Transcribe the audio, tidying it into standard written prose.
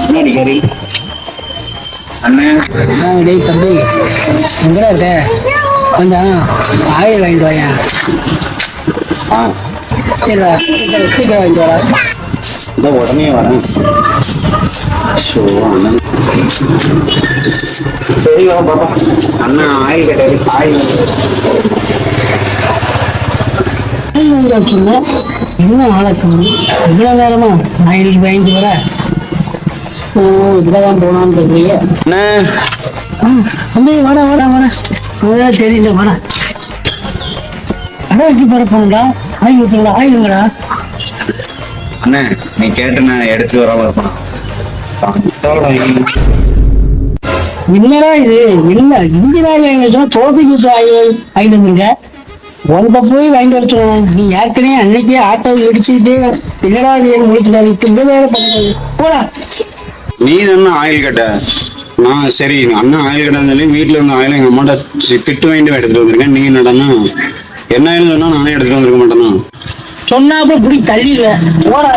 முன்னாடி கறி அண்ணன். டேய் தம்பி, எங்கடா இருக்க? கொஞ்சம் ஆயில் வாங்கிட்டு வாங்க. சீக்கிரம் சீக்கிரம் வாங்கிட்டு வரா. இந்த உடனே வரேன். ஷோ அண்ணன் சரி வா பாப்பா. அண்ணன் ஆயில் கேட்டாரு. ஆயில் சொன்னேன். என்ன ஆளக்கணும் இவ்வளோ நேரமா ஆயில் வாங்கிட்டு வர? ஓ இதுலதான் போனான்னு தெரியலையே. தம்பி வாடா வாடா வாடா. அதுதான் தெரியல வாடா. அடா வச்சு பரப்போங்களா? ஆயில் ஊற்றுங்களா? ஆயிலுங்களா? அண்ணன் நீ கேட்டு நான் எடுத்து வராம இருப்பேன். என்னடா இது? என்ன இஞ்சி ஆயில் வாங்கி வச்சோம், தோசைக்கு ஊற்ற ஆயில் வாங்கிட்டு வந்துருங்க. உனக்கு போய் வாங்கிட்டு வர சொன்னேன். நீ ஏற்கனவே அன்னைக்கே ஆட்டோ இடிச்சுட்டு என்னடா இது முடிச்சுட்டாரு. இப்ப இந்த வேலை பண்ணுறது போடா. நீ தானே ஆயில் கேட்ட. நான் சரி அண்ணன் ஆயில் கேட்டான்னு சொல்லி வீட்டுல இருந்த ஆயில் எங்க அம்மாட்ட திட்டு வாங்கிட்டு எடுத்துட்டு வந்திருக்கேன். நீ என்னடானா என்ன ஆயில் சொன்னா நானே எடுத்துட்டு வந்திருக்க மாட்டேனா? சொன்னா அப்ப புடி தள்ளிடுவேன். போடா.